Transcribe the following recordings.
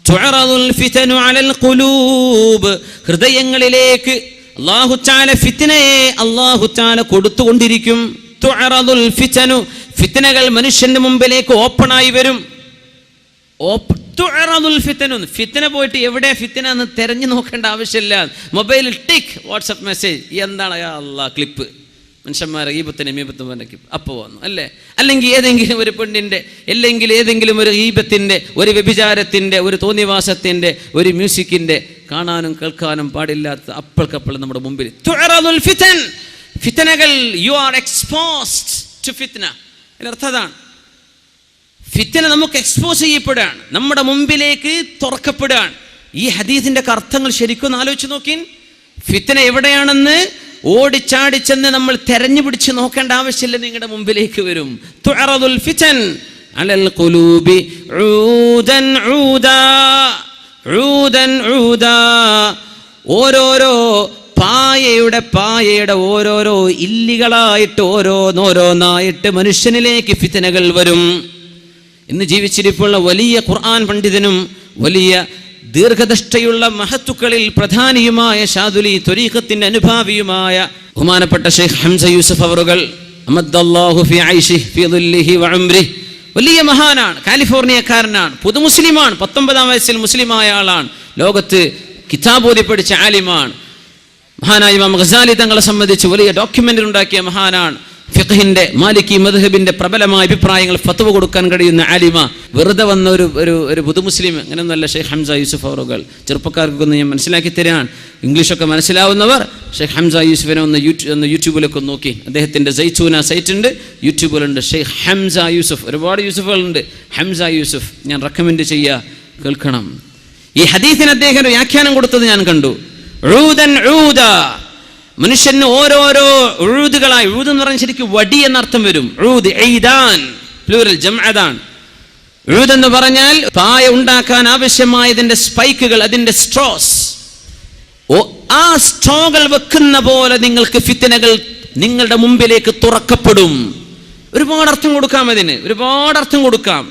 തുഅറദുൽ ഫിതനു അലൽ ഖുലൂബ്, ഹൃദയങ്ങളിലേക്ക് അല്ലാഹു തആല ഫിത്നയെ അല്ലാഹു തആല കൊടുത്തുകൊണ്ടിരിക്കും. തുഅറദുൽ ഫിതനു, ഫിത്നകൾ മനുഷ്യന്റെ മുമ്പിലേക്ക് ഓപ്പണായി വരും. തുഅറദുൽ ഫിതനു, ഫിത്ന പോയിട്ട് എവിടെ ഫിത്ന എന്ന് തെരഞ്ഞു നോക്കേണ്ട ആവശ്യമില്ല. മൊബൈലിൽ ടിക്ക് വാട്സപ്പ് മെസ്സേജ്, എന്താണ് യാ അല്ലാഹ് ക്ലിപ്പ്, മനുഷ്യന്മാരെ ഈബത്തിന് മീബത്തും അപ്പോൾ വന്നു അല്ലേ. അല്ലെങ്കിൽ ഏതെങ്കിലും ഒരു പെണ്ണിൻ്റെ, അല്ലെങ്കിൽ ഏതെങ്കിലും ഒരു ഈബത്തിൻ്റെ, ഒരു വ്യഭിചാരത്തിൻ്റെ, ഒരു തോന്നിവാസത്തിൻ്റെ, ഒരു മ്യൂസിക്കിൻ്റെ, കാണാനും കേൾക്കാനും പാടില്ലാത്ത അപ്പൾക്കപ്പോൾ നമ്മുടെ മുമ്പിൽ തുഅറദുൽ ഫിതൻ, ഫിത്നകൾ. യു ആർ എക്സ്പോസ്ഡ് ടു ഫിത്ന. അതിനർത്ഥം അതാണ്, ഫിത്ന നമുക്ക് എക്സ്പോസ് ചെയ്യപ്പെടുകയാണ്, നമ്മുടെ മുമ്പിലേക്ക് തുറക്കപ്പെടുകയാണ്. ഈ ഹദീസിന്റെ അർത്ഥങ്ങൾ ശരിക്കും ആലോചിച്ച് നോക്കി. ഫിത്ന എവിടെയാണെന്ന് ഓടിച്ചാടിച്ചെന്ന് നമ്മൾ തെരഞ്ഞു പിടിച്ച് നോക്കേണ്ട ആവശ്യമില്ല, നിങ്ങളുടെ മുമ്പിലേക്ക് വരും. തുഅറദുൽ ഫിതൻ അലൽ ഖുലൂബി ഊദൻ ഊദാ, ഊദൻ ഊദാ. ഓരോരോ പായയുടെ ഓരോരോ ഇല്ലികളായിട്ട് ഓരോന്നായിട്ട് മനുഷ്യനിലേക്ക് ഫിത്നകൾ വരും. ഇന്ന് ജീവിച്ചിരിപ്പുള്ള വലിയ ഖുർആൻ പണ്ഡിതനും വലിയ ദീർഘദൃഷ്ടിയുള്ള മഹത്തുക്കളിൽ പ്രധാനിയുമായ ഷാദുലി ത്വരീഖത്തിന്റെ അനുഭാവിയുമായ ബഹുമാനപ്പെട്ട ഷെയ്ഖ് ഹംസ യൂസഫ് അവറുകൾ അമദ്ദല്ലാഹു ഫി ഐശിഹി ഫി ദുല്ലിഹി വ ഉംരിഹി, വലിയ മഹാനാണ്, കാലിഫോർണിയക്കാരനാണ്, പുതു മുസ്ലിമാണ്, 19-ാം വയസ്സിൽ മുസ്ലിമായ ആളാണ്, ലോകത്ത് കിതാബ് ഓതി പഠിച്ച ആലിമാണ്. മഹാനായ ഇമാം ഗസാലി തങ്ങളെ സംബന്ധിച്ച് വലിയ ഡോക്യുമെന്ററി ഉണ്ടാക്കിയ മഹാനാണ്. ഫിഖ്ഹിന്റെ മാലിക്കി മദ്ഹബിന്റെ പ്രബലമായ അഭിപ്രായങ്ങൾ ഫത്വ കൊടുക്കാൻ കഴിയുന്ന ആലിമ. വെറുതെ വന്ന ഒരു പുതു മുസ്ലിം അങ്ങനെയൊന്നുമല്ല ഷെയ്ഖ് ഹംസ യൂസഫ് അവറുകൾ. ചെറുപ്പക്കാർക്കൊന്ന് ഞാൻ മനസ്സിലാക്കി തരാൻ, ഇംഗ്ലീഷൊക്കെ മനസ്സിലാവുന്നവർ ഷെയ്ഖ് ഹംസ യൂസഫിനെ ഒന്ന് യൂട്യൂബിലൊക്കെ നോക്കി. അദ്ദേഹത്തിന്റെ സൈറ്റൂന സൈറ്റ് ഉണ്ട്, യൂട്യൂബിലുണ്ട്. ഷെയ്ഖ് ഹംസ യൂസഫ്, ഒരുപാട് യൂസഫുകളുണ്ട്. ഹംസ യൂസഫ് ഞാൻ റെക്കമെൻഡ് ചെയ്യുക, കേൾക്കണം. ഈ ഹദീസിന് അദ്ദേഹം ഒരു വ്യാഖ്യാനം കൊടുത്തത് ഞാൻ കണ്ടു. ഊദൻ ഊദ, മനുഷ്യന് ഓരോരോ ഉഴുതുകളായി, ഉഴുത് എന്ന് പറഞ്ഞാൽ ശരിക്കും വടി എന്നർത്ഥം വരും. ഉഴുത് എയ്താൻ പ്ലൂറൽ ജംഅദാൻ. ഉഴുത് എന്ന് പറഞ്ഞാൽ പായ ഉണ്ടാക്കാൻ ആവശ്യമായതിന്റെ സ്പൈക്കുകൾ, അതിന്റെ സ്ട്രോസ്. ആ സ്ട്രോകൾ വെക്കുന്ന പോലെ നിങ്ങൾക്ക് ഫിത്നകൾ നിങ്ങളുടെ മുമ്പിലേക്ക് തുറക്കപ്പെടും. ഒരുപാട് അർത്ഥം കൊടുക്കാം അതിന്, ഒരുപാട് അർത്ഥം കൊടുക്കാം.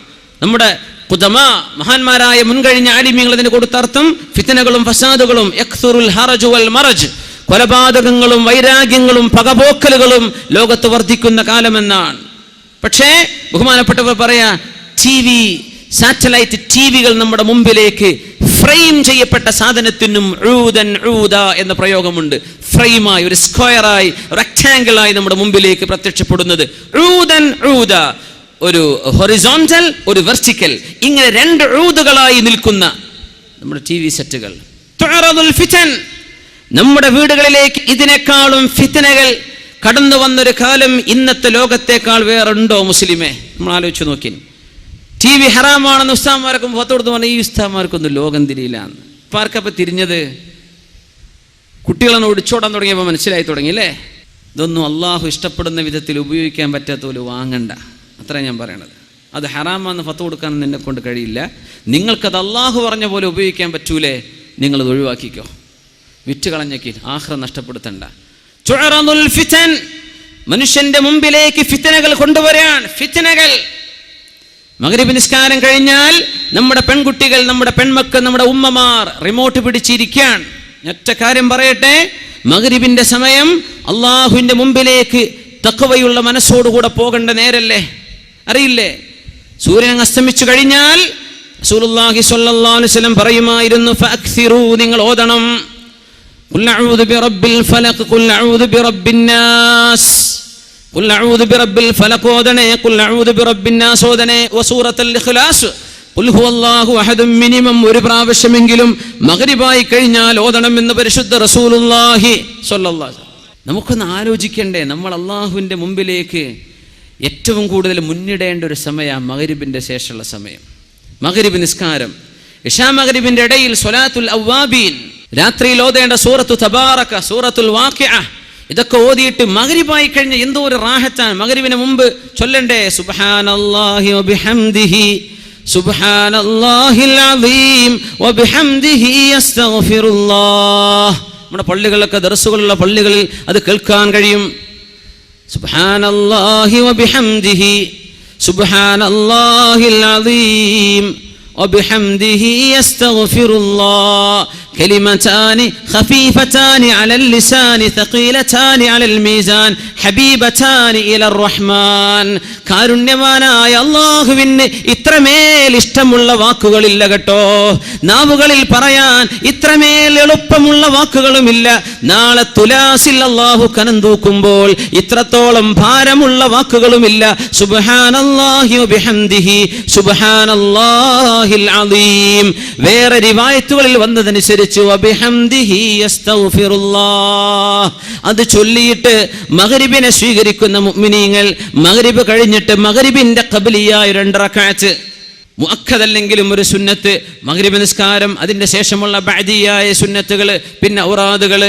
നമ്മുടെ ഖുദമാ മഹാന്മാരായ മുൻകഴിഞ്ഞ ആലിമീങ്ങൾ അതിന് കൊടുത്ത അർത്ഥം ഫിത്നകളും ഫസാദുകളും യക്സുറുൽ ഹറജു വൽ മറജ്, കൊലപാതകങ്ങളും വൈരാഗ്യങ്ങളും പകപോക്കലുകളും ലോകത്ത് വർദ്ധിക്കുന്ന കാലമെന്നാണ്. പക്ഷേ ബഹുമാനപ്പെട്ടവർ പറയാ, TV, സാറ്റലൈറ്റ് TVകൾ നമ്മുടെ മുമ്പിലേക്ക് ഫ്രെയിം ചെയ്യപ്പെട്ട സാധനത്തിനും ഊദൻ ഊദ എന്ന പ്രയോഗമുണ്ട്. ഫ്രെയിമായി, ഒരു സ്ക്വയറായി, റെക്ടാംഗിളായി നമ്മുടെ മുമ്പിലേക്ക് പ്രത്യക്ഷപ്പെടുന്നത് ഊദൻ ഊദ. ഒരു ഹൊറിസോണ്ടൽ, ഒരു വെർട്ടിക്കൽ, ഇങ്ങനെ രണ്ട് ഊദുകളായി നിൽക്കുന്ന നമ്മുടെ TV സെറ്റുകൾ. തുഅറദുൽ ഫിതൻ, നമ്മുടെ വീടുകളിലേക്ക് ഇതിനേക്കാളും ഫിത്നകൾ കടന്നു വന്നൊരു കാലം ഇന്നത്തെ ലോകത്തേക്കാൾ വേറുണ്ടോ മുസ്ലിമേ? നമ്മൾ ആലോചിച്ച് നോക്കി. TV ഹറാമാണെന്ന് ഉസ്താദ്മാർക്കും പുറത്തോടുത്ത് പറഞ്ഞാൽ ഈ ഉസ്താദ്മാർക്കൊന്നും ലോകം തിരിയില്ലാന്ന്. ഇപ്പം ആർക്കപ്പം തിരിഞ്ഞത്? കുട്ടികളൊന്ന് ഒടിച്ചോടാൻ തുടങ്ങിയപ്പോൾ മനസ്സിലായി തുടങ്ങി അല്ലേ? ഇതൊന്നും അള്ളാഹു ഇഷ്ടപ്പെടുന്ന വിധത്തിൽ ഉപയോഗിക്കാൻ പറ്റാത്ത പോലെ വാങ്ങണ്ട, അത്ര ഞാൻ പറയണത്. അത് ഹറാമാന്ന് ഫത്വ കൊടുക്കാനൊന്നും എന്നെ കൊണ്ട് കഴിയില്ല. നിങ്ങൾക്കത് അള്ളാഹു പറഞ്ഞ പോലെ ഉപയോഗിക്കാൻ പറ്റൂലേ, നിങ്ങളത് ഒഴിവാക്കിക്കോ. വിറ്റ് കളഞ്ഞേക്ക്, ആഖിറ നഷ്ടപ്പെടുത്തണ്ട. തുഅറദുൽ ഫിതൻ, മനുഷ്യന്റെ മുമ്പിലേക്ക് ഫിത്നകൾ കൊണ്ടുവരാൻ. ഫിത്നകൾ മഗ്രിബ് നിസ്കാരം കഴിഞ്ഞാൽ നമ്മുടെ പെൺകുട്ടികൾ, നമ്മുടെ പെൺമക്കൾ, നമ്മുടെ ഉമ്മമാർ റിമോട്ട് പിടിച്ചിരിക്കാൻ. ഒറ്റ കാര്യം പറയട്ടെ, മഗ്രിബിന്റെ സമയം അള്ളാഹുവിന്റെ മുമ്പിലേക്ക് തഖ്വയുള്ള മനസ്സോടുകൂടെ പോകേണ്ട നേരല്ലേ? അറിയില്ലേ? സൂര്യൻ അസ്തമിച്ചു കഴിഞ്ഞാൽ റസൂലുള്ളാഹി സ്വല്ലല്ലാഹു അലൈഹി വസല്ലം പറയുമായിരുന്നു, ഫഅക്സിറൂ, നിങ്ങൾ ഓതണം, ഖുൽ അഊദു ബിറബ്ബിൽ ഫലഖ്, ഖുൽ അഊദു ബിറബ്ബിൻ നാസ്, ഖുൽ അഊദു ബിറബ്ബിൽ ഫലഖ് ഓതണേ, ഖുൽ അഊദു ബിറബ്ബിൻ നാസ് ഓതണേ, വസൂറത്തുൽ ഇഖ്ലാസ്, ഖുൽ ഹുവല്ലാഹു അഹദ് മിനിമം ഒരു പ്രാവശ്യമെങ്കിലും മഗ്രിബായി കഴിഞ്ഞാൽ ഓതണം എന്ന് പരിശുദ്ധ റസൂലുള്ളാഹി സ്വല്ലല്ലാഹു അലൈഹി വസല്ലം. നമുക്കൊന്ന് ആലോചിക്കണ്ടേ, നമ്മൾ അള്ളാഹുവിൻ്റെ മുമ്പിലേക്ക് ഏറ്റവും കൂടുതൽ മുന്നിടേണ്ട ഒരു സമയമാണ് മഗ്രിബിൻ്റെ ശേഷമുള്ള സമയം. മഗ്രിബ് നിസ്കാരം, ഇശാ മഗ്രിബിന്റെ ഇടയിൽ സ്വലാത്തുൽ അവ്വാബീൻ, രാത്രിയിൽ ഓതേണ്ട സൂറത്തു തബാറക, സൂറത്തുൽ വാഖിഅ, ഇതൊക്കെ ഓതിയിട്ട് മഗ്രിബായി കഴിഞ്ഞ എന്തോ ഒരു റാഹത്താണ്. മഗ്രിബിന് മുമ്പ് ചൊല്ലണ്ടേ സുബ്ഹാനല്ലാഹി വബിഹംദിഹി, സുബ്ഹാനല്ലാഹിൽ അസീം വബിഹംദിഹി അസ്തഗ്ഫിറുല്ലാഹ്. നമ്മുടെ പള്ളികളിലൊക്കെ ദർസുകളുള്ള പള്ളികളിൽ അത് കേൾക്കാൻ കഴിയും. സുബ്ഹാനല്ലാഹി വബിഹംദിഹി സുബ്ഹാനല്ലാഹിൽ അസീം വബിഹംദിഹി യസ്തഗ്ഫിറുല്ലാഹ് കലിമതാനി ഖഫീഫതാനി അലൽ ലിസാനി തഖീലതാനി അലൽ മീസാൻ ഹബീബതാനി ഇലർ റഹ്മാൻ. കാരുണ്യവാനായ അല്ലാഹുവിന് ഇത്രമേൽ ഇഷ്ടമുള്ള വാക്കുകളില്ല കേട്ടോ. നാവുകളിൽ പറയാൻ ഇത്രമേൽ എളുപ്പമുള്ള വാക്കുകളുമില്ല. നാളെ തുലാസിൽ അല്ലാഹു കനം തൂക്കുമ്പോൾ ഇത്രത്തോളം ഭാരമുള്ള വാക്കുകളുമില്ല. സുബ്ഹാനല്ലാഹി വബിഹംദിഹി സുബ്ഹാനല്ലാഹിൽ അദീം. വേറെ റിവായത്തുകളിൽ വന്നതനുസരിച്ച് വബിഹംദിഹി യസ്തഗ്ഫിറുല്ലാഹ്. അത് ചൊല്ലിയിട്ട് മഗ്രിബിനെ സ്വീകരിക്കുന്ന മുഅ്മിനീങ്ങൾ മഗ്രിബ് കഴിഞ്ഞിട്ട് മഗ്രിബിന്റെ ഖബ്ലിയായ 2 റക്അത്ത് മുഅക്കദല്ലെങ്കിലും ഒരു സുന്നത്ത്, മഗ്രിബ് നിസ്കാരം, അതിന്റെ ശേഷമുള്ള ബഅദിയായ സുന്നത്തുകൾ, പിന്നെ ഔറാദുകൾ,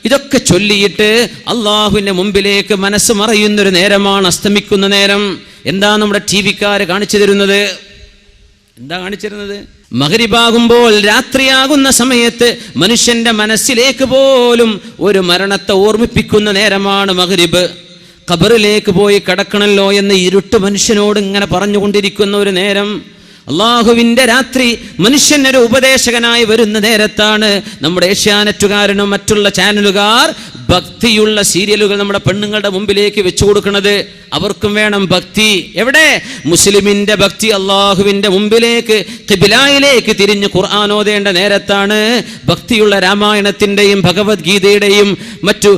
ഇതൊക്കെ ചൊല്ലിയിട്ട് അള്ളാഹുവിന്റെ മുമ്പിലേക്ക് മനസ്സ് മറയുന്നൊരു നേരമാണ് അസ്തമിക്കുന്ന നേരം. എന്താ നമ്മുടെ ടിവിക്കാര് കാണിച്ചു തരുന്നത്? എന്താ കാണിച്ചിരുന്നത്? മഗ്രിബാകുമ്പോൾ രാത്രിയാകുന്ന സമയത്ത് മനുഷ്യന്റെ മനസ്സിലേക്ക് പോലും ഒരു മരണത്തെ ഓർമ്മിപ്പിക്കുന്ന നേരമാണ് മഗ്രിബ്. ഖബറിലേക്ക് പോയി കടക്കണല്ലോ എന്ന് ഇരുട്ട് മനുഷ്യനോട് ഇങ്ങനെ പറഞ്ഞുകൊണ്ടിരിക്കുന്ന ഒരു നേരം. അള്ളാഹുവിന്റെ രാത്രി മനുഷ്യനൊരു ഉപദേശകനായി വരുന്ന നേരത്താണ് നമ്മുടെ ഏഷ്യാനെറ്റുകാരനും മറ്റുള്ള ചാനലുകാർ ഭക്തിയുള്ള സീരിയലുകൾ നമ്മുടെ പെണ്ണുങ്ങളുടെ മുമ്പിലേക്ക് വെച്ചു കൊടുക്കുന്നത്. അവർക്കും വേണം ഭക്തി. എവിടെ? മുസ്ലിമിന്റെ ഭക്തി അള്ളാഹുവിന്റെ മുമ്പിലേക്ക് ഖിബ്ലയിലേക്ക് തിരിഞ്ഞ് ഖുർആൻ ഓതേണ്ട നേരത്താണ് ഭക്തിയുള്ള രാമായണത്തിന്റെയും ഭഗവത്ഗീതയുടെയും മറ്റു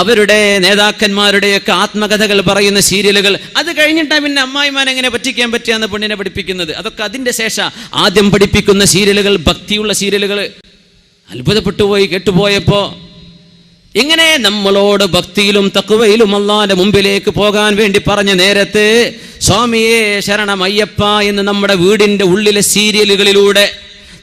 അവരുടെ നേതാക്കന്മാരുടെയൊക്കെ ആത്മകഥകൾ പറയുന്ന സീരിയലുകൾ. അത് കഴിഞ്ഞിട്ടാണ് പിന്നെ അമ്മായിമാൻ എങ്ങനെ പറ്റിക്കാൻ പറ്റിയാന്ന് പെണ്ണിനെ പഠിപ്പിക്കുന്നത്. അതൊക്കെ അതിന്റെ ശേഷം ആദ്യം പഠിപ്പിക്കുന്ന സീരിയലുകൾ ഭക്തിയുള്ള സീരിയലുകൾ. അത്ഭുതപ്പെട്ടു പോയി കേട്ടുപോയപ്പോ. ഇങ്ങനെ നമ്മളോട് ഭക്തിയിലും തഖ്വയിലും അല്ലാഹുവിന്റെ മുമ്പിലേക്ക് പോകാൻ വേണ്ടി പറഞ്ഞ നേരത്ത് സ്വാമിയേ ശരണം അയ്യപ്പ എന്ന് നമ്മുടെ വീടിന്റെ ഉള്ളിലെ സീരിയലുകളിലൂടെ,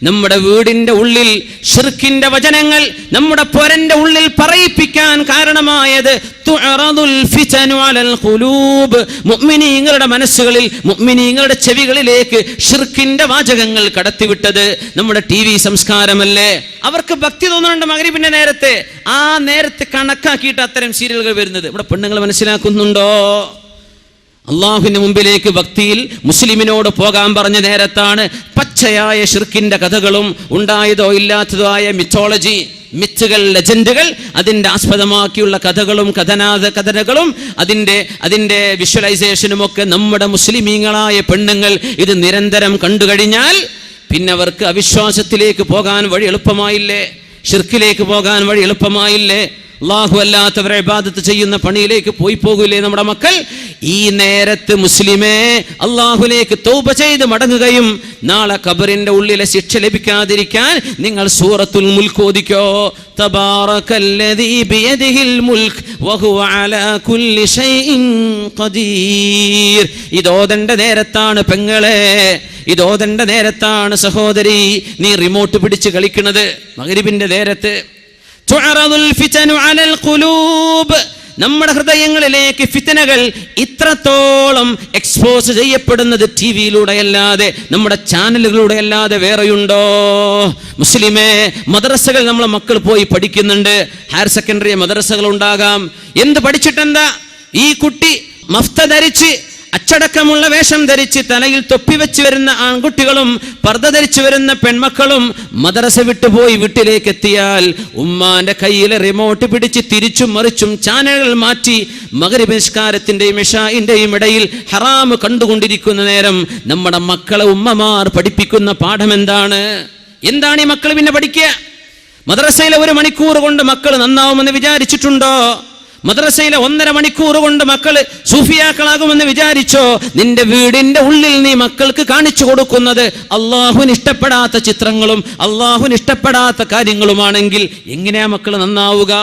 നമ്മുടെ വീടിന്റെ ഉള്ളിൽ ശിർക്കിന്റെ വചനങ്ങൾ നമ്മുടെ പൊരന്റെ ഉള്ളിൽ പറയിപ്പിക്കാൻ കാരണമായത് തുഅറദുൽ ഫിതനു അലൽ ഖുലൂബ്. മുഅ്മിനീങ്ങളുടെ മനസ്സുകളിൽ, മുഅ്മിനീങ്ങളുടെ ചെവികളിലേക്ക് ശിർക്കിന്റെ വാചകങ്ങൾ കടത്തിവിട്ടത് നമ്മുടെ TV സംസ്കാരമല്ലേ? അവർക്ക് ഭക്തി തോന്നുന്നുണ്ട് മഗ്രിബിന്റെ നേരത്തെ. ആ നേരത്തെ കണക്കാക്കിയിട്ട് അത്തരം സീരിയലുകൾ വരുന്നത്. ഇവിടെ പെണ്ണുങ്ങൾ മനസ്സിലാക്കുന്നുണ്ടോ? അള്ളാഹുവിന്റെ മുമ്പിലേക്ക് ഭക്തിയിൽ മുസ്ലിമിനോട് പോകാൻ പറഞ്ഞ നേരത്താണ് പച്ചയായ ശിർക്കിന്റെ കഥകളും ഉണ്ടായതോ ഇല്ലാത്തതോ ആയ മിത്തോളജി, മിത്തുകൾ, ലെജൻഡുകൾ, അതിന്റെ ആസ്പദമാക്കിയുള്ള കഥകളും കഥനകളും അതിന്റെ വിഷ്വലൈസേഷനും ഒക്കെ നമ്മുടെ മുസ്ലിമീങ്ങളായ പെണ്ണുങ്ങൾ ഇത് നിരന്തരം കണ്ടു കഴിഞ്ഞാൽ പിന്നെ അവർക്ക് അവിശ്വാസത്തിലേക്ക് പോകാൻ വഴി എളുപ്പമായില്ലേ? ഷിർക്കിലേക്ക് പോകാൻ വഴി എളുപ്പമായില്ലേ? അല്ലാഹു അല്ലാത്തവരെ ഇബാദത്ത് ചെയ്യുന്ന പണിയിലേക്ക് പോകൂലേ നമ്മുടെ മക്കൾ? ഈ നേരത്ത് മുസ്ലിമേ അല്ലാഹുവിലേക്ക് തൗബ ചെയ്ത് മടങ്ങുകയും നാളെ ഖബറിന്റെ ഉള്ളിലെ ശിക്ഷ ലഭിക്കാതിരിക്കാൻ നിങ്ങൾ സൂറത്തുൽ മുൽക്ക് ഓതിക്കോ. തബാറകല്ലദീ ബിയദിഹിൽ മുൽക്ക് വഹുവ അലാ കുല്ലി ഷൈഇൻ ഖദീർ. ഇതോദണ്ട നേരത്താണ് പെങ്ങളെ, ഇതോദണ്ട നേരത്താണ് സഹോദരി നീ റിമോട്ട് പിടിച്ച് കളിക്കുന്നത്. മഗ്രിബിന്റെ നേരത്ത് തുഅറദുൽ ഫിതനു അലൽ ഖുലൂബ്. നമ്മുടെ ഹൃദയങ്ങളിലേക്ക് ഫിത്തനകൾ ഇത്രത്തോളം എക്സ്പോസ് ചെയ്യപ്പെടുന്നത് ടിവിയിലൂടെ അല്ലാതെ, നമ്മുടെ ചാനലുകളിലൂടെ അല്ലാതെ വേറെയുണ്ടോ? മുസ്ലിമേ, മദ്രസകൾ നമ്മളെ മക്കൾ പോയി പഠിക്കുന്നുണ്ട്. ഹയർ സെക്കൻഡറി മദ്രസകൾ ഉണ്ടാകാം. എന്ത് പഠിച്ചിട്ടെന്താ? ഈ കുട്ടി മഫ്ത ധരിച്ച് അച്ചടക്കമുള്ള വേഷം ധരിച്ച് തലയിൽ തൊപ്പി വെച്ച് വരുന്ന ആൺകുട്ടികളും പർദ്ദ ധരിച്ചു വരുന്ന പെൺമക്കളും മദ്രസ വിട്ടുപോയി വീട്ടിലേക്ക് എത്തിയാൽ ഉമ്മാന്റെ കയ്യിലെ റിമോട്ട് പിടിച്ച് തിരിച്ചും മറിച്ചും ചാനലുകൾ മാറ്റി മഗ്രിബ് നിസ്കാരത്തിന്റെയും ഇശാഇന്റെയും ഇടയിൽ ഹറാം കണ്ടുകൊണ്ടിരിക്കുന്ന നേരം നമ്മുടെ മക്കളെ ഉമ്മമാർ പഠിപ്പിക്കുന്ന പാഠം എന്താണ്? എന്താണ് ഈ മക്കൾ പിന്നെ പഠിക്കുക? മദ്രസയിലെ 1 മണിക്കൂർ കൊണ്ട് മക്കൾ നന്നാവുമെന്ന് വിചാരിച്ചിട്ടുണ്ടോ? മദ്രസയിലെ 1.5 മണിക്കൂർ കൊണ്ട് മക്കള് സൂഫിയാക്കളാകുമെന്ന് വിചാരിച്ചോ? നിന്റെ വീടിന്റെ ഉള്ളിൽ നീ മക്കൾക്ക് കാണിച്ചു കൊടുക്കുന്നത് അള്ളാഹുവിന് ഇഷ്ടപ്പെടാത്ത ചിത്രങ്ങളും അള്ളാഹുവിന് ഇഷ്ടപ്പെടാത്ത കാര്യങ്ങളുമാണെങ്കിൽ എങ്ങനെയാ മക്കൾ നന്നാവുക?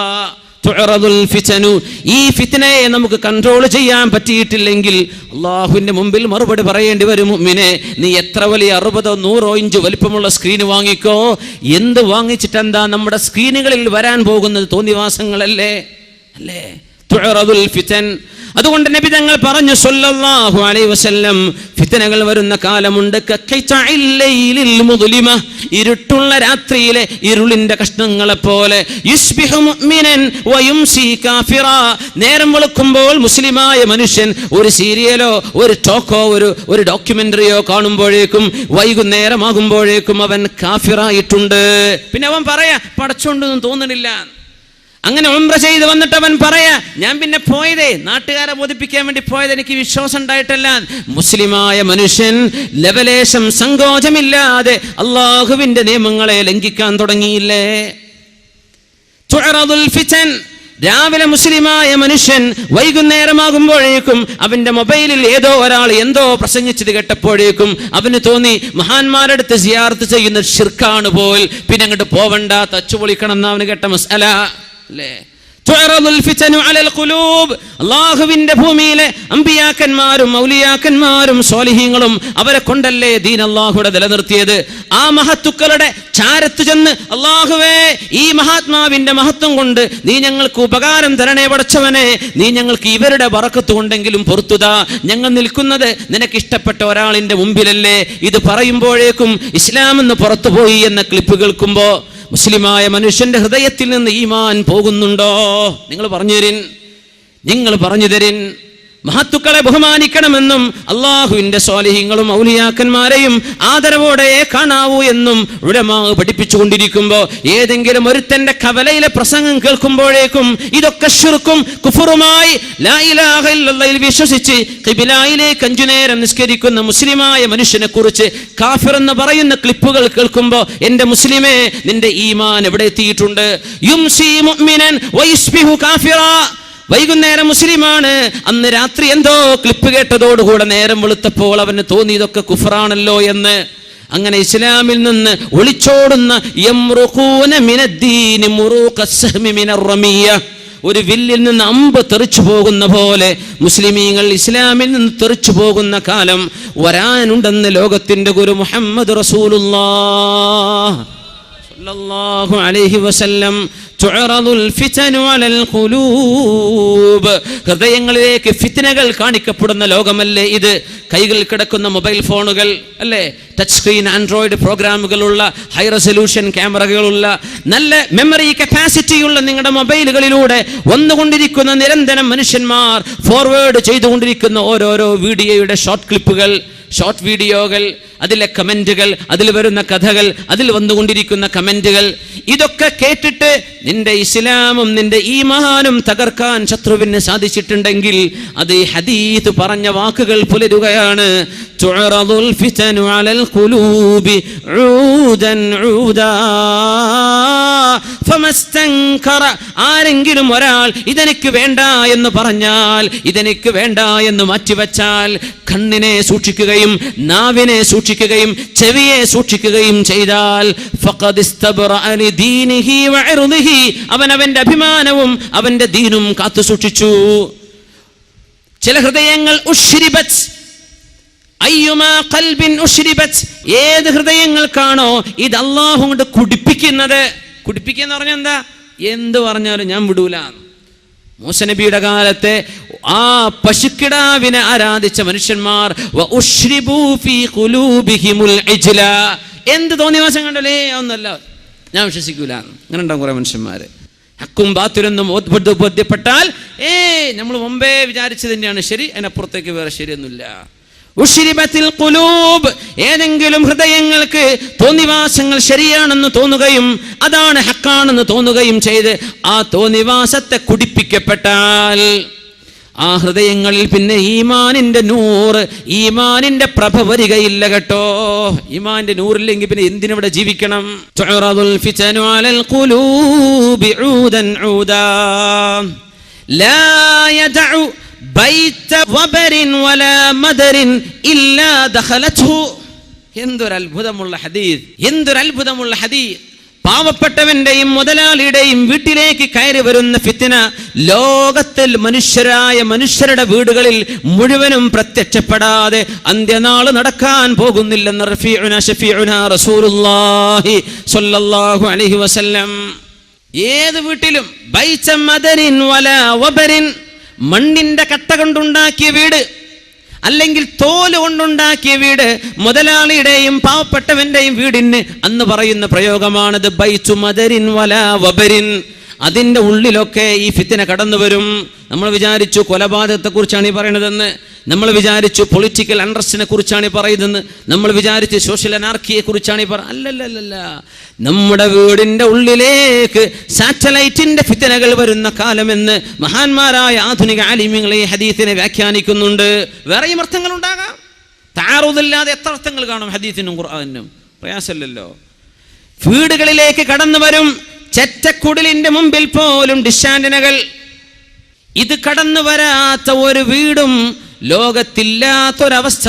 തുഅറദുൽ ഫിതനു. ഈ ഫിത്നയെ നമുക്ക് കൺട്രോൾ ചെയ്യാൻ പറ്റിയിട്ടില്ലെങ്കിൽ അള്ളാഹുവിന്റെ മുമ്പിൽ മറുപടി പറയേണ്ടി വരും. മുഅ്മിനെ, നീ എത്ര വലിയ 60 100 ഇഞ്ച് വലിപ്പമുള്ള സ്ക്രീൻ വാങ്ങിക്കോ, എന്ത് വാങ്ങിച്ചിട്ടെന്താ? നമ്മുടെ സ്ക്രീനുകളിൽ വരാൻ പോകുന്നത് തോന്നിവാസങ്ങളല്ലേ? അല്ലേ? തുഅറദുൽ ഫിതൻ. അതുകൊണ്ട് നബി തങ്ങൾ പറഞ്ഞു സല്ലല്ലാഹു അലൈഹി വസല്ലം, ഫിത്നകൾ വരുന്ന കാലമുണ്ട്, ഇരുട്ടുള്ള രാത്രിയിലെ ഇരുളിന്റെ കഷ്ണങ്ങളെ പോലെ. യുസ്ബിഹു മുഅ്മിനൻ വയുംസി കാഫിറാ, നേരം വെളുക്കുമ്പോൾ മുസ്ലിമായ മനുഷ്യൻ ഒരു സീരിയലോ ഒരു ടോക്കോ ഒരു ഡോക്യുമെന്ററിയോ കാണുമ്പോഴേക്കും വൈകുന്നേരമാകുമ്പോഴേക്കും അവൻ കാഫിറായിട്ടുണ്ട്. പിന്നെ അവൻ പറയാ പടച്ചോണ്ടൊന്നും തോന്നണില്ല. അങ്ങനെ ഉംറ ചെയ്ത് വന്നിട്ട് അവൻ പറയാ, ഞാൻ പിന്നെ പോയതേ നാട്ടുകാരെ ബോധിപ്പിക്കാൻ വേണ്ടി പോയത്, എനിക്ക് വിശ്വാസം ഉണ്ടായിട്ടല്ല. മുസ്ലിമായ മനുഷ്യൻ ലവലേശം സങ്കോചമില്ലാതെ അള്ളാഹുവിന്റെ നിയമങ്ങളെ ലംഘിക്കാൻ തുടങ്ങിയില്ലേ? തുഅറദുൽ ഫിതൻ, രാവിലെ മുസ്ലിമായ മനുഷ്യൻ വൈകുന്നേരമാകുമ്പോഴേക്കും അവന്റെ മൊബൈലിൽ ഏതോ ഒരാൾ എന്തോ പ്രസംഗിച്ചത് കേട്ടപ്പോഴേക്കും അവന് തോന്നി മഹാന്മാരെടുത്ത് സിയാറത്ത് ചെയ്യുന്ന ശിർക്കാണ് പോൽ, പിന്നെ അങ്ങോട്ട് പോവണ്ട, തച്ചു പൊളിക്കണം എന്ന് അവന് കേട്ട മസ്അല അല്ലേ? അള്ളാഹുവിന്റെ ഭൂമിയിലെ അമ്പിയാക്കന്മാരും ഔലിയാക്കന്മാരും സ്വാലിഹീങ്ങളും അവരെ കൊണ്ടല്ലേ ദീൻ അള്ളാഹുടെ നിലനിർത്തിയത്. ആ മഹത്തുക്കളുടെ ചാരത്ത് ചെന്ന്, അള്ളാഹുവേ ഈ മഹാത്മാവിന്റെ മഹത്വം കൊണ്ട് നീ ഞങ്ങൾക്ക് ഉപകാരം തരണേ പടച്ചവനെ, നീ ഞങ്ങൾക്ക് ഇവരുടെ ബറക്കത്ത് കൊണ്ടെങ്കിലും പൊറുത്തുതാ, ഞങ്ങൾ നിൽക്കുന്നത് നിനക്ക് ഇഷ്ടപ്പെട്ട ഒരാളിന്റെ മുമ്പിലല്ലേ. ഇത് പറയുമ്പോഴേക്കും ഇസ്ലാം എന്ന് പുറത്തുപോയി എന്ന ക്ലിപ്പ് കേൾക്കുമ്പോ മുസ്ലിമായ മനുഷ്യന്റെ ഹൃദയത്തിൽ നിന്ന് ഈമാൻ പോകുന്നുണ്ടോ? നിങ്ങൾ പറഞ്ഞു തരിൻ. മഹത്തുക്കളെ ബഹുമാനിക്കണമെന്നും അള്ളാഹുവിന്റെ സ്വാലിഹീങ്ങളും ഔലിയാക്കന്മാരെയും ആദരവോടെ കാണാവൂ എന്നും ഉലമാ പഠിപ്പിച്ചുകൊണ്ടിരിക്കുമ്പോ ഏതെങ്കിലും ഒരുത്തന്റെ കവലയിലെ പ്രസംഗം കേൾക്കുമ്പോഴേക്കും ഇതൊക്കെ ശിർക്കും കുഫറുമായി ലാ ഇലാഹ ഇല്ലല്ലാഹ് വിശ്വസിച്ച് ഖിബിലയിലേക്ക് 5 നേരം നിസ്കരിക്കുന്ന മുസ്ലിമായ മനുഷ്യനെ കുറിച്ച് കാഫിർ എന്ന് പറയുന്ന ക്ലിപ്പുകൾ കേൾക്കുമ്പോ, എന്റെ മുസ്ലിമേ, നിന്റെ ഈമാൻ എവിടെ എത്തിയിട്ടുണ്ട്? യുംസി മുഅ്മിനൻ വയസ്ബിഹു കാഫിറാ, വൈകുന്നേരം മുസ്ലിമാണ്, അന്ന് രാത്രി എന്തോ ക്ലിപ്പ് കേട്ടതോടുകൂടെ നേരം വെളുത്തപ്പോൾ അവന് തോന്നി ഇതൊക്കെ കുഫറാണല്ലോ എന്ന്. അങ്ങനെ ഇസ്ലാമിൽ നിന്ന് ഒളിച്ചോടുന്ന ഒരു വില്ലിൽ നിന്ന് അമ്പ് തെറിച്ചു പോകുന്ന പോലെ മുസ്ലിമീങ്ങൾ ഇസ്ലാമിൽ നിന്ന് തെറിച്ചു പോകുന്ന കാലം വരാനുണ്ടെന്ന് ലോകത്തിന്റെ ഗുരു മുഹമ്മദ് റസൂലുള്ളാഹ് സല്ലല്ലാഹു അലൈഹി വസല്ലം. തുഅറദുൽ ഫിതനു അലൽ ഖുലൂബ്, ഹൃദയങ്ങളിലേക്ക് ഫിത്നകൾ കാണിക്കപ്പെടുന്ന ലോകമല്ലേ ഇത്? കൈകളിൽ കിടക്കുന്ന മൊബൈൽ ഫോണുകൾ അല്ലേ, ടച്ച് സ്ക്രീൻ ആൻഡ്രോയിഡ് പ്രോഗ്രാമുകളുള്ള, ഹൈ റെസൊല്യൂഷൻ ക്യാമറകളുള്ള, നല്ല മെമ്മറി കപ്പാസിറ്റിയുള്ള നിങ്ങളുടെ മൊബൈലുകളിലൂടെ വന്നുകൊണ്ടിരിക്കുന്ന നിരന്തരം മനുഷ്യന്മാർ ഫോർവേഡ് ചെയ്തുകൊണ്ടിരിക്കുന്ന ഓരോരോ വീഡിയോയുടെ ഷോർട്ട് ക്ലിപ്പുകൾ, ഷോർട്ട് വീഡിയോകൾ, അതിലെ കമന്റുകൾ, അതിൽ വരുന്ന കഥകൾ, അതിൽ വന്നുകൊണ്ടിരിക്കുന്ന കമന്റുകൾ, ഇതൊക്കെ കേട്ടിട്ട് നിന്റെ ഇസ്ലാമും നിന്റെ ഈമാനും തകർക്കാൻ ശത്രുവിന് സാധിച്ചിട്ടുണ്ടെങ്കിൽ അത് ഈ ഹദീസ് പറഞ്ഞ വാക്കുകൾ പുലരുകയാണ്. തുഅറദുൽ ഫിതനു അലൽ ഖുലൂബി ഊദൻ ഊദാ ഫമസ്തൻകറ, ആരെങ്കിലും ഒരാൾ ഇതെനിക്ക് വേണ്ട എന്ന് പറഞ്ഞാൽ, ഇതെനിക്ക് വേണ്ട എന്ന് മാറ്റിവെച്ചാൽ, കണ്ണിനെ സൂക്ഷിക്കുകയും നാവിനെ സൂക്ഷിക്കുകയും ചെവിയെ സൂക്ഷിക്കുകയും ചെയ്താൽ ഫഖദ് ഇസ്തബ്റഅ ലിദീനിഹി വഇർദിഹി, അവൻ അവന്റെ അഭിമാനവും അവന്റെ ദീനും കാത്തു സൂക്ഷിച്ചു. ചില ഹൃദയങ്ങൾ ഉശ്രിബത്, അയ്യുമാ ഖൽബിൻ ഉശ്രിബത്, ഏത് ഹൃദയങ്ങൾക്കാണോ ഇത് അല്ലാഹു കൊണ്ട് കുടിപ്പിക്കുന്നത്. കുടിപ്പിക്കുക എന്ന് പറഞ്ഞാൽ എന്താ? എന്ത് പറഞ്ഞാലും ഞാൻ വിടൂല. മൂസ നബിയുടെ കാലത്തെ ആ പശുക്കിടാവിനെ ആരാധിച്ച മനുഷ്യന്മാർ എന്ത് തോന്നിവാസം കണ്ടല്ലേ, ഒന്നല്ല ഞാൻ വിശ്വസിക്കൂല. അങ്ങനെ ഉണ്ടാവും കുറെ മനുഷ്യന്മാര്. ഹക്കും ബാത്തിലൊന്നും ബോധ്യപ്പെട്ടാൽ നമ്മൾ മുമ്പേ വിചാരിച്ചത് തന്നെയാണ് ശരി, അതിനപ്പുറത്തേക്ക് വേറെ ശരിയൊന്നുമില്ല. ഉശ്രിബത്തിൽ ഖുലൂബ്, ഏതെങ്കിലും ഹൃദയങ്ങൾക്ക് തോന്നിവാസങ്ങൾ ശരിയാണെന്ന് തോന്നുകയും അതാണ് ഹക്കാണെന്ന് തോന്നുകയും ചെയ്ത് ആ തോന്നിവാസത്തെ കുടിപ്പിക്കപ്പെട്ടാൽ ആ ഹൃദയങ്ങളിൽ പിന്നെ ഈമാനിന്റെ നൂറ്, ഈമാനിന്റെ പ്രഭ വരികയില്ല കേട്ടോ. ഈമാനിന്റെ നൂറില്ലെങ്കിൽ പിന്നെ എന്തിനവിടെ ജീവിക്കണം? തുഅറദുൽ ഫിതനു അലൽ ഖുലൂബി ഊദൻ ഊദാ ലാ യദഉ ബൈത വബരിൻ വലാ മദരിൻ ഇല്ലാ ദഖലത്ഹു. എന്തൊരു അത്ഭുതമുള്ള ഹദീസ്, എന്തൊരു അത്ഭുതമുള്ള ഹദീസ്. പാവപ്പെട്ടവന്റെയും മുതലാളിയുടെയും വീട്ടിലേക്ക് കയറി വരുന്ന ഫിത്ന ലോകത്തിൽ മനുഷ്യരുടെ വീടുകളിൽ മുഴുവനും പ്രത്യക്ഷപ്പെടാതെ അന്ത്യനാൾ നടക്കാൻ പോകുന്നില്ലെന്ന് റഫീഉനാ ശഫീഉനാ റസൂലുള്ളാഹി സ്വല്ലല്ലാഹു അലൈഹി വസല്ലം. ഏത് വീട്ടിലും ബൈത മദരിൻ വലാ വബരിൻ, മണ്ണിന്റെ കട്ട കൊണ്ടുണ്ടാക്കിയ വീട്, അല്ലെങ്കിൽ തോല് കൊണ്ടുണ്ടാക്കിയ വീട്, മുതലാളിയുടെയും പാവപ്പെട്ടവന്റെയും വീടിന് അന്ന് പറയുന്ന പ്രയോഗമാണത് ബൈതു മദരിൻ വലാ വബരിൻ. അതിൻ്റെ ഉള്ളിലൊക്കെ ഈ ഫിത്ന കടന്നു വരും. നമ്മൾ വിചാരിച്ചു കൊലപാതകത്തെ കുറിച്ചാണ് ഈ പറയുന്നതെന്ന്, നമ്മൾ വിചാരിച്ചു പൊളിറ്റിക്കൽ അൺറസ്റ്റിനെ കുറിച്ചാണ് ഈ പറയുന്നതെന്ന്, നമ്മൾ വിചാരിച്ചു സോഷ്യൽ അനാർക്കിയെ കുറിച്ചാണ് ഈ അല്ലല്ല, നമ്മുടെ വീടിൻ്റെ ഉള്ളിലേക്ക് സാറ്റലൈറ്റിന്റെ ഫിത്നകൾ വരുന്ന കാലമെന്ന് മഹാന്മാരായ ആധുനിക ആലിമ്യങ്ങൾ ഈ ഹദീസിനെ വ്യാഖ്യാനിക്കുന്നുണ്ട്. വേറെയും അർത്ഥങ്ങൾ ഉണ്ടാകാം, താറുദില്ലാതെ എത്ര അർത്ഥങ്ങൾ കാണും ഹദീസിനും ഖുർആനിനും, പ്രയാസമല്ലല്ലോ. വീടുകളിലേക്ക് കടന്നു വരും. ചെറ്റക്കുടിലിന്റെ മുമ്പിൽ പോലും ഡിഷാന്റിനകൾ. ഇത് കടന്നു വരാത്ത ഒരു വീടും ലോകത്തില്ലാത്തൊരവസ്ഥ